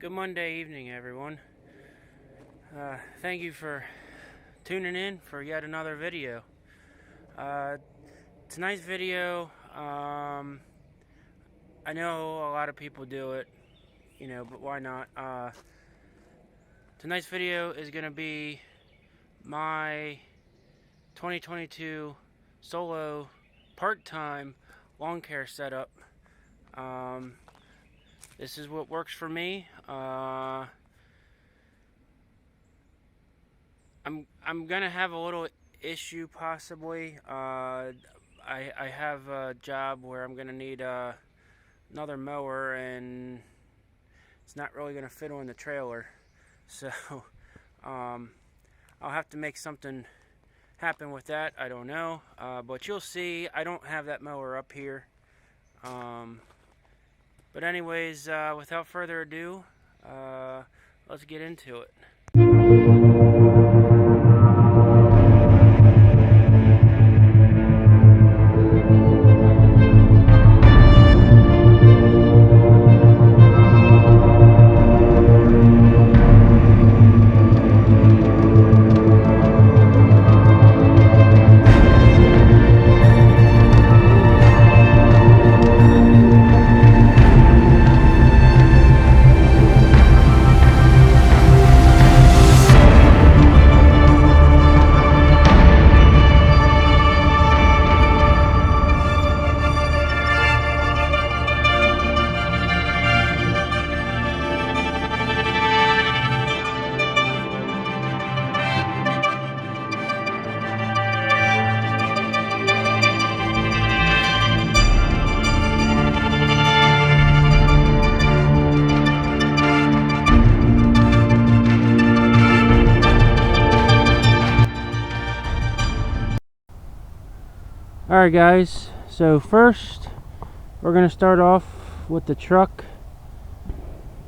Good Monday evening, everyone. Thank you for tuning in for yet another video. Tonight's video, I know a lot of people do it, but why not? Tonight's video is going to be my 2022 solo part-time lawn care setup. This is what works for me. I'm gonna have a little issue possibly. I have a job where I'm gonna need another mower, and it's not really gonna fit on the trailer, so I'll have to make something happen with that. I don't know, but you'll see. I don't have that mower up here. But anyways, without further ado, let's get into it. Alright guys, so first we're going to start off with the truck.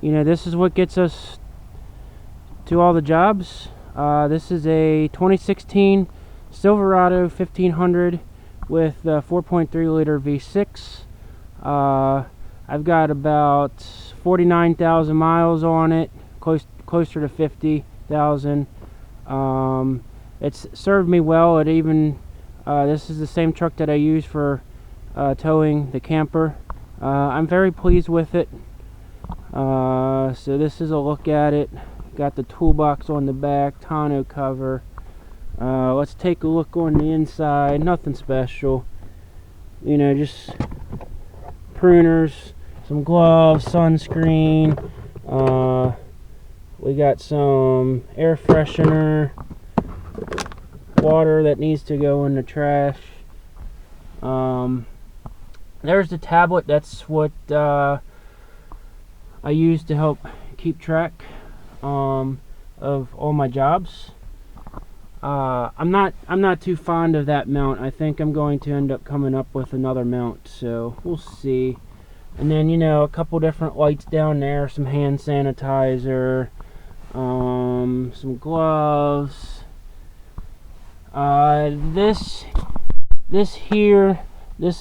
This is what gets us to all the jobs. This is a 2016 Silverado 1500 with a 4.3 liter V6. I've got about 49,000 miles on it, closer to 50,000. It's served me well. It even this is the same truck that I use for towing the camper. I'm very pleased with it. So this is a look at it. Got the toolbox on the back, tonneau cover. Let's take a look on the inside. Nothing special. Just pruners, some gloves, sunscreen. We got some air freshener, water that needs to go in the trash. There's the tablet. That's what I use to help keep track of all my jobs. I'm not too fond of that mount. I think I'm going to end up coming up with another mount, so we'll see. And then a couple different lights down there, some hand sanitizer, some gloves. This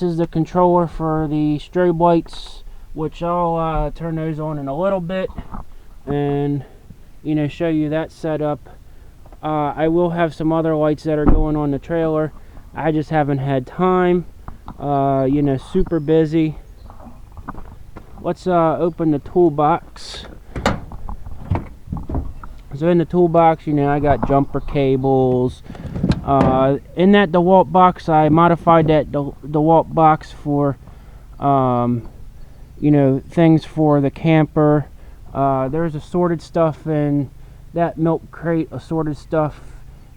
is the controller for the strobe lights, which I'll turn those on in a little bit and show you that setup. I will have some other lights that are going on the trailer. I just haven't had time. Super busy. Let's open the toolbox. So in the toolbox, I got jumper cables. In that DeWalt box, I modified that DeWalt box for, things for the camper. There's assorted stuff in that milk crate, assorted stuff,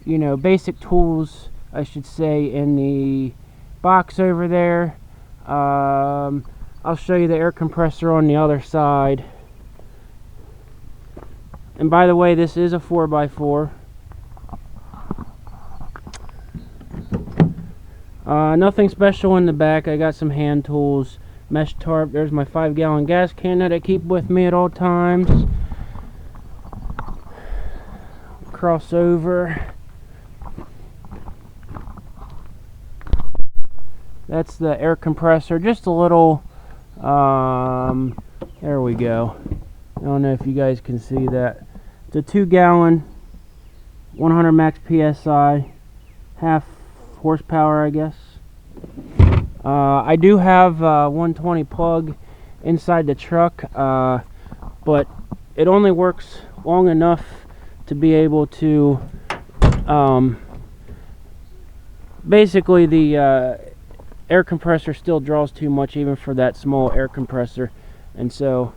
basic tools, I should say, in the box over there. I'll show you the air compressor on the other side. And by the way, this is a 4x4. Nothing special in the back. I got some hand tools, mesh tarp. There's my 5-gallon gas can that I keep with me at all times. Crossover. That's the air compressor. Just a little, there we go. don't know if you guys can see that. It's a 2-gallon, 100 max PSI, half horsepower, I guess. I do have a 120 plug inside the truck, but it only works long enough to be able to, basically the air compressor still draws too much even for that small air compressor, and so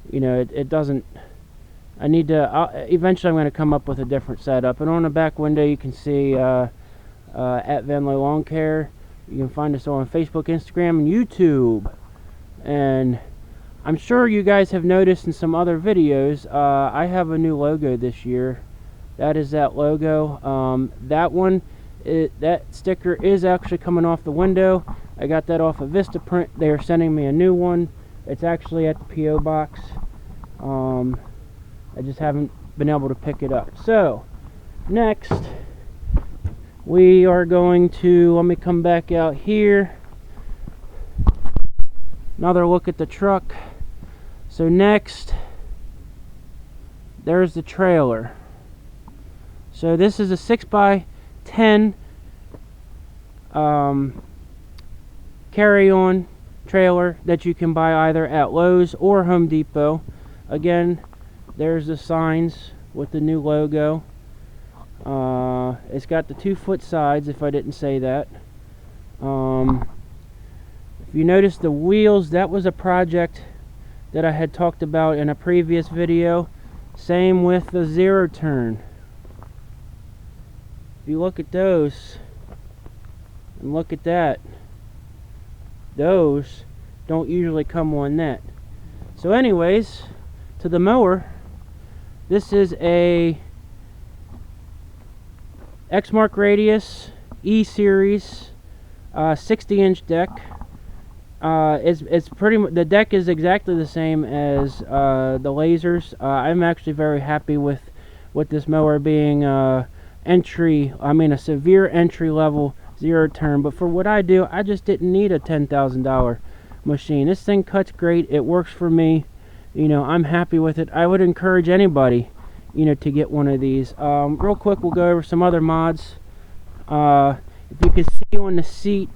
you know, it doesn't. I need to eventually I'm going to come up with a different setup. And on the back window you can see at Van Lowe Lawn Care. You can find us on Facebook, Instagram, and YouTube. And I'm sure you guys have noticed in some other videos, I have a new logo this year. That is that logo. That one, that sticker is actually coming off the window. I got that off of Vistaprint. They are sending me a new one. It's actually at the P.O. box. I just haven't been able to pick it up. So, next, we are going to, let me come back out here. Another look at the truck. So next, there's the trailer. So this is a 6x10 carry-on trailer that you can buy either at Lowe's or Home Depot. Again, there's the signs with the new logo. It's got the 2-foot sides, if I didn't say that. If you notice the wheels, that was a project that I had talked about in a previous video. Same with the zero turn. If you look at those and look at that, those don't usually come on that. So anyways, to the mower, this is a Exmark Radius E Series 60-inch deck. It's pretty much, the deck is exactly the same as the lasers. I'm actually very happy with this mower being a severe entry level zero turn. But for what I do, I just didn't need a $10,000 machine. This thing cuts great. It works for me. You know, I'm happy with it. I would encourage anybody, you know, to get one of these. Real quick, we'll go over some other mods. If you can see on the seat,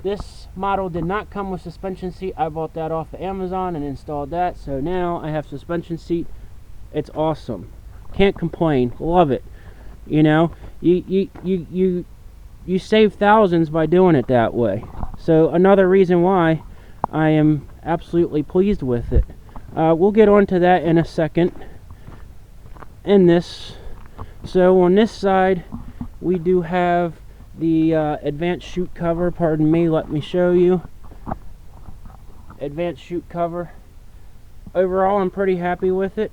this model did not come with suspension seat. I bought that off of Amazon and installed that. So now I have suspension seat. It's awesome. Can't complain. Love it. You know, you save thousands by doing it that way. So another reason why I am absolutely pleased with it. We'll get on to that in a second. In this, so on this side, we do have the advanced chute cover. Pardon me, let me show you. Advanced chute cover. Overall, I'm pretty happy with it.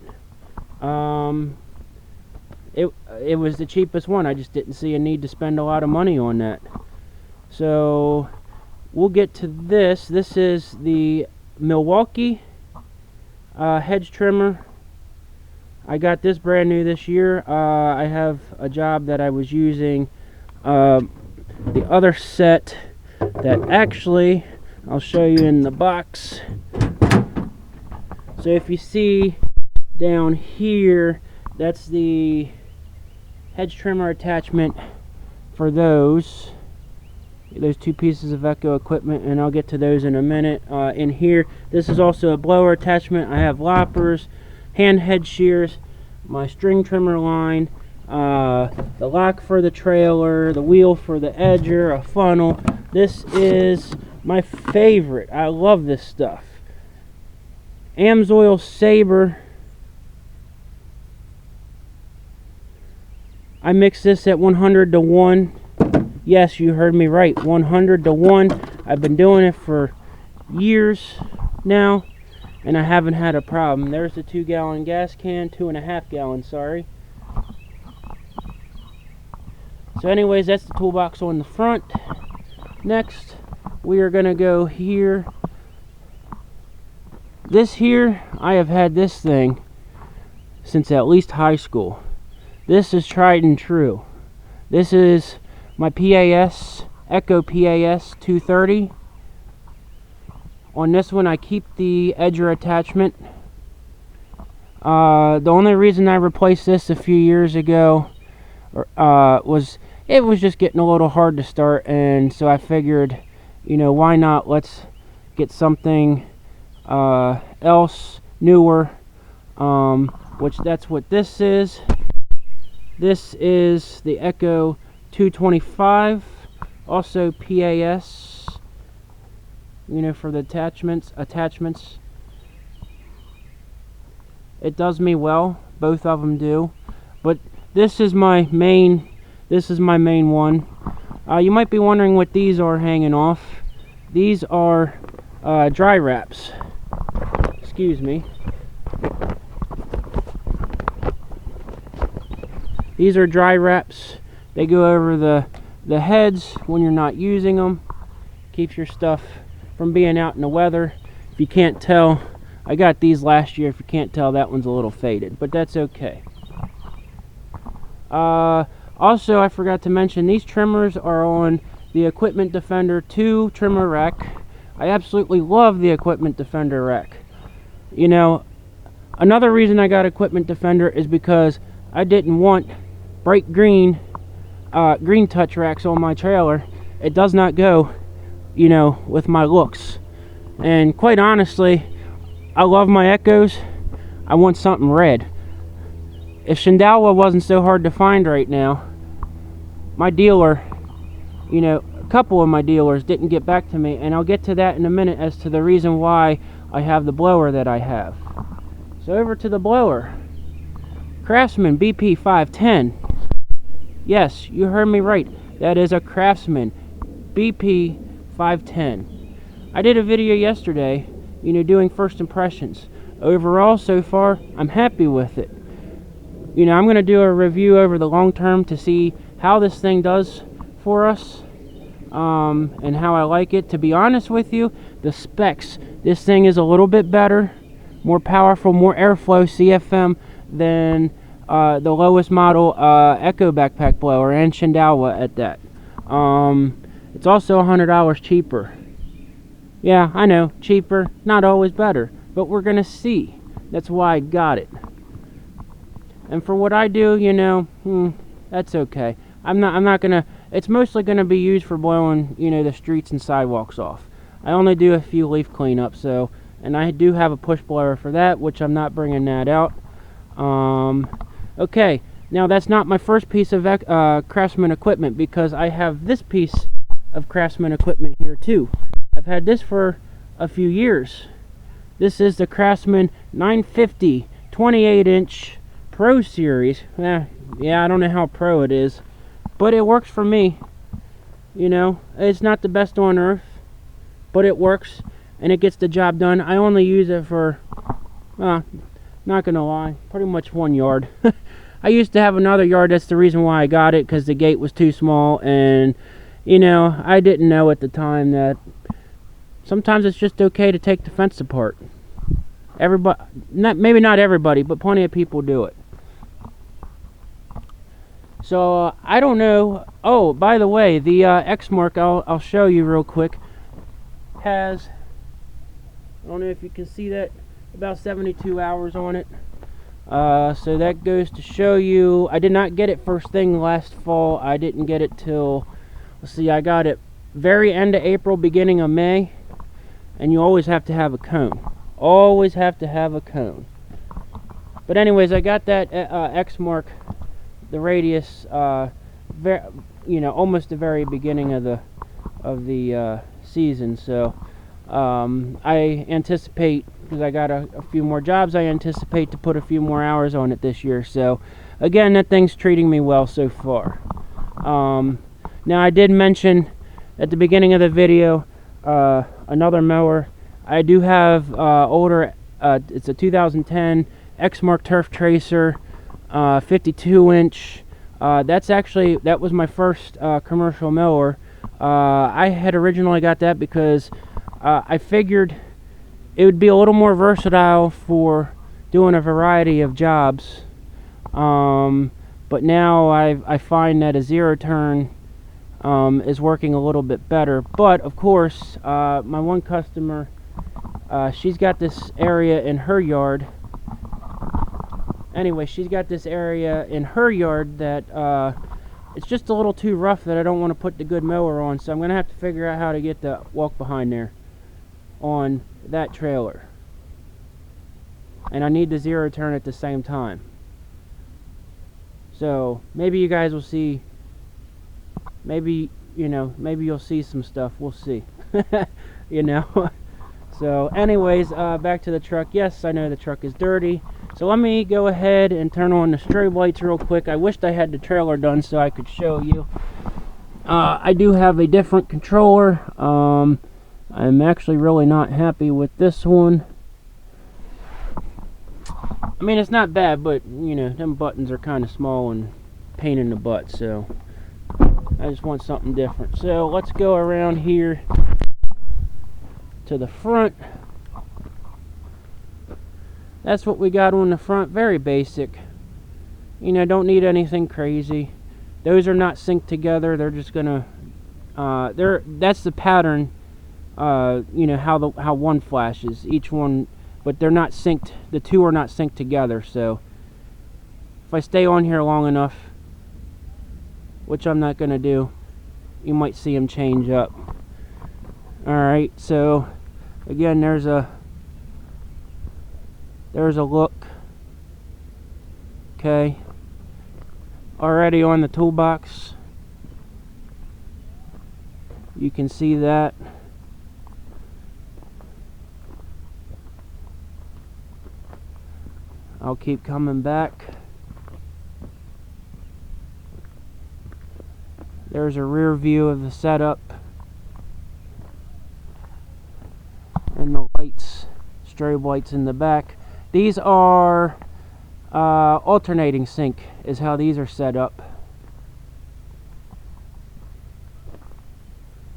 It was the cheapest one. I just didn't see a need to spend a lot of money on that. So we'll get to this. This is the Milwaukee hedge trimmer. I got this brand new this year. I have a job that I was using the other set that actually I'll show you in the box. So if you see down here, that's the hedge trimmer attachment for those two pieces of Echo equipment, and I'll get to those in a minute. In here, this is also a blower attachment. I have loppers, hand head shears, my string trimmer line, the lock for the trailer, the wheel for the edger, a funnel. This is my favorite. I love this stuff. Amsoil Sabre. I mix this at 100 to 1. Yes, you heard me right, 100 to 1. I've been doing it for years now, and I haven't had a problem. There's the 2-gallon gas can, 2.5 gallon, sorry. So anyways, that's the toolbox on the front. Next, we are going to go here. This here, I have had this thing since at least high school. This is tried and true. This is my PAS, Echo PAS 230. On this one, I keep the edger attachment. The only reason I replaced this a few years ago was it was just getting a little hard to start, and so I figured, you know, why not? Let's get something else, newer, which that's what this is. This is the Echo 225, also PAS, you know, for the attachments. It does me well, both of them do, but this is my main one. You might be wondering what these are hanging off. These are dry wraps. Excuse me. These are dry wraps. They go over the heads when you're not using them. Keeps your stuff from being out in the weather. If you can't tell, I got these last year. If you can't tell, that one's a little faded, but that's okay. Also, I forgot to mention, these trimmers are on the Equipment Defender 2 trimmer rack. I absolutely love the Equipment Defender rack. You know, another reason I got Equipment Defender is because I didn't want bright green touch racks on my trailer. It does not go, you know, with my looks. And quite honestly, I love my Echoes. I want something red. If Shindawa wasn't so hard to find right now, my dealer, you know, a couple of my dealers didn't get back to me, and I'll get to that in a minute as to the reason why I have the blower that I have. So over to the blower. Craftsman BP 510. Yes, you heard me right. That is a Craftsman BP 510. I did a video yesterday, you know, doing first impressions. Overall, so far, I'm happy with it. You know, I'm going to do a review over the long term to see how this thing does for us, and how I like it. To be honest with you, the specs, this thing is a little bit better, more powerful, more airflow CFM than the lowest model Echo backpack blower, and Shindawa at that. It's also $100 cheaper. Yeah, I know, cheaper, not always better, but we're gonna see. That's why I got it. And for what I do, you know, that's okay. I'm not gonna. It's mostly gonna be used for blowing, you know, the streets and sidewalks off. I only do a few leaf cleanup, so, and I do have a push blower for that, which I'm not bringing that out. Okay, now that's not my first piece of Craftsman equipment, because I have this piece of Craftsman equipment here too. I've had this for a few years. This is the Craftsman 950 28-inch Pro Series. Yeah, I don't know how pro it is, but it works for me. You know, it's not the best on earth, but it works, and it gets the job done. I only use it for, not gonna lie, pretty much 1 yard. I used to have another yard. That's the reason why I got it, because the gate was too small, and, you know, I didn't know at the time that sometimes it's just okay to take the fence apart. Everybody, maybe not everybody, but plenty of people do it. So, I don't know. Oh, by the way, the X-Mark, I'll show you real quick, has, I don't know if you can see that, about 72 hours on it. So that goes to show you, I did not get it first thing last fall. I didn't get it till, let's see, I got it very end of April, beginning of May. And you always have to have a cone. Always have to have a cone. But anyways, I got that X-Mark, the radius, you know, almost the very beginning of the season. So I anticipate, because I got a few more jobs, I anticipate to put a few more hours on it this year. So again, that thing's treating me well so far. Now, I did mention at the beginning of the video another mower. I do have older, it's a 2010 X-Mark Turf Tracer, 52-inch. That was my first commercial mower. I had originally got that because I figured it would be a little more versatile for doing a variety of jobs. But now I find that a zero turn is working a little bit better. But of course, my one customer she's got this area in her yard. Anyway, she's got this area in her yard that it's just a little too rough that I don't want to put the good mower on, so I'm going to have to figure out how to get the walk behind there on that trailer. And I need the zero turn at the same time. So maybe you guys will see, maybe, you know, maybe you'll see some stuff. We'll see. You know. So anyways, back to the truck. Yes, I know the truck is dirty. So let me go ahead and turn on the strobe lights real quick. I wished I had the trailer done so I could show you. I do have a different controller. I'm actually really not happy with this one. I mean, it's not bad, but, you know, them buttons are kind of small and pain in the butt, so I just want something different. So let's go around here to the front. That's what we got on the front. Very basic. You know, don't need anything crazy. Those are not synced together. They're just gonna that's the pattern, you know, how one flashes, each one, but they're not synced. The two are not synced together. So if I stay on here long enough, which I'm not gonna do, you might see them change up. Alright, so again, there's a look. Okay, already on the toolbox, you can see that. I'll keep coming back. There's a rear view of the setup and the lights, strobe lights in the back. These are alternating sync is how these are set up.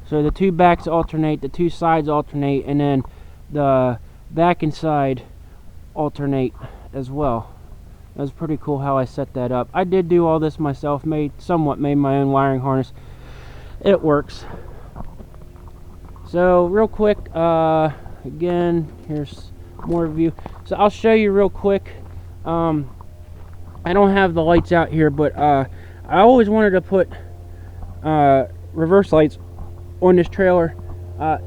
So the two backs alternate, the two sides alternate, and then the back and side alternate as well. That's pretty cool how I set that up. I did do all this myself, somewhat made my own wiring harness. It works. So real quick, again, here's more view. So I'll show you real quick. I don't have the lights out here, but I always wanted to put reverse lights on this trailer,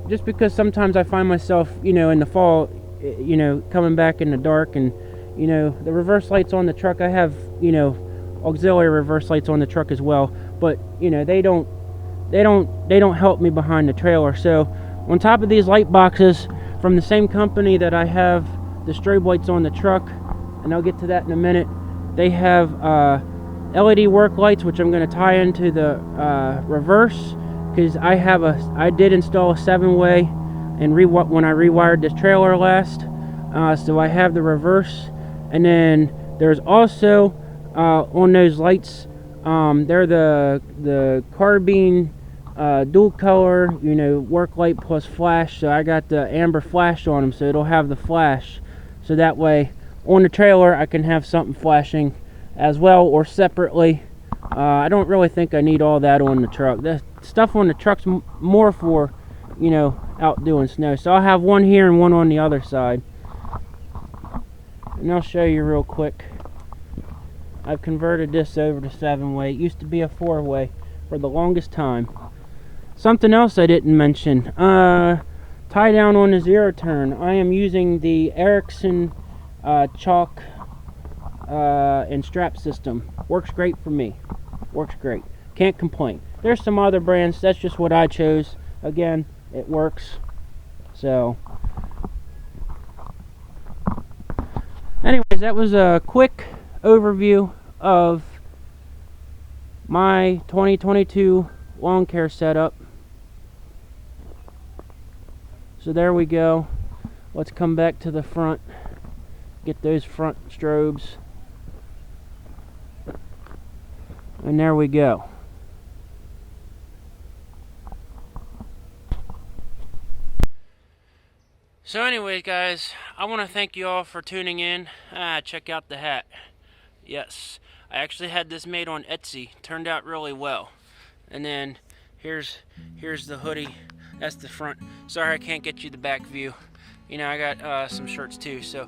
just because sometimes I find myself, you know, in the fall, you know, coming back in the dark, and you know, the reverse lights on the truck, I have, you know, auxiliary reverse lights on the truck as well, but you know, they don't help me behind the trailer. So on top of these light boxes from the same company that I have the strobe lights on the truck, and I'll get to that in a minute, they have LED work lights, which I'm going to tie into the reverse, because I did install a 7-way and when I rewired this trailer last, so I have the reverse. And then there's also on those lights, they're the carbine dual color, you know, work light plus flash. So I got the amber flash on them, so it'll have the flash, so that way on the trailer I can have something flashing as well, or separately. I don't really think I need all that on the truck. The stuff on the truck's more for, you know, out doing snow. So I'll have one here and one on the other side. And I'll show you real quick. I've converted this over to 7-way. It used to be a 4-way for the longest time. Something else I didn't mention. Tie down on the zero turn. I am using the Ericsson chalk and strap system. Works great for me. Works great. Can't complain. There's some other brands. That's just what I chose. Again, it works. So anyways, that was a quick overview of my 2022 lawn care setup. So there we go. Let's come back to the front, get those front strobes, and there we go. So anyways, guys, I want to thank you all for tuning in. Check out the hat. Yes, I actually had this made on Etsy. Turned out really well. And then here's the hoodie. That's the front. Sorry I can't get you the back view. You know, I got some shirts too. So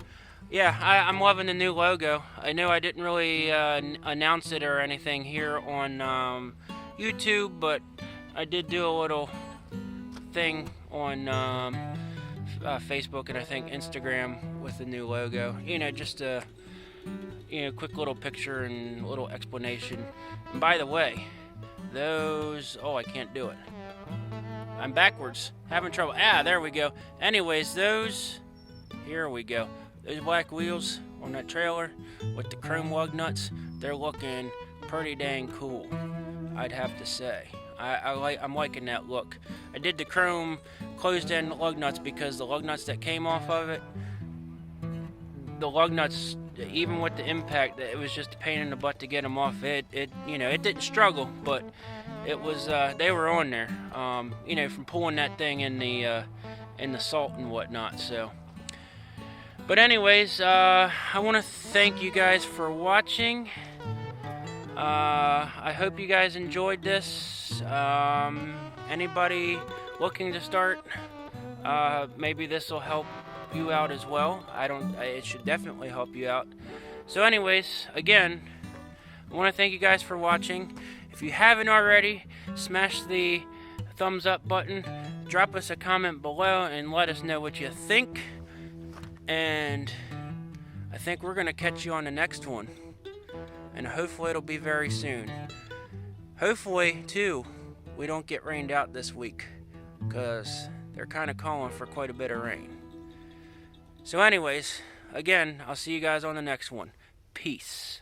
yeah, I'm loving the new logo. I know I didn't really announce it or anything here on YouTube, but I did do a little thing on Facebook and I think Instagram with the new logo. You know, just a quick little picture and a little explanation. And by the way, those, oh, I can't do it. I'm backwards, having trouble. There we go. Anyways, those, here we go. Those black wheels on that trailer with the chrome lug nuts, they're looking pretty dang cool, I'd have to say. I'm liking that look. I did the chrome closed-end lug nuts because the lug nuts that came off of it, the lug nuts, even with the impact, it was just a pain in the butt to get them off. It didn't struggle, but it was they were on there. From pulling that thing in the salt and whatnot. So, but anyways, I want to thank you guys for watching. I hope you guys enjoyed this. Anybody looking to start, maybe this will help you out as well. It should definitely help you out. So anyways, again, I want to thank you guys for watching. If you haven't already, smash the thumbs up button, drop us a comment below and let us know what you think. And I think we're going to catch you on the next one. And hopefully it'll be very soon. Hopefully, too, we don't get rained out this week, because they're kind of calling for quite a bit of rain. So anyways, again, I'll see you guys on the next one. Peace.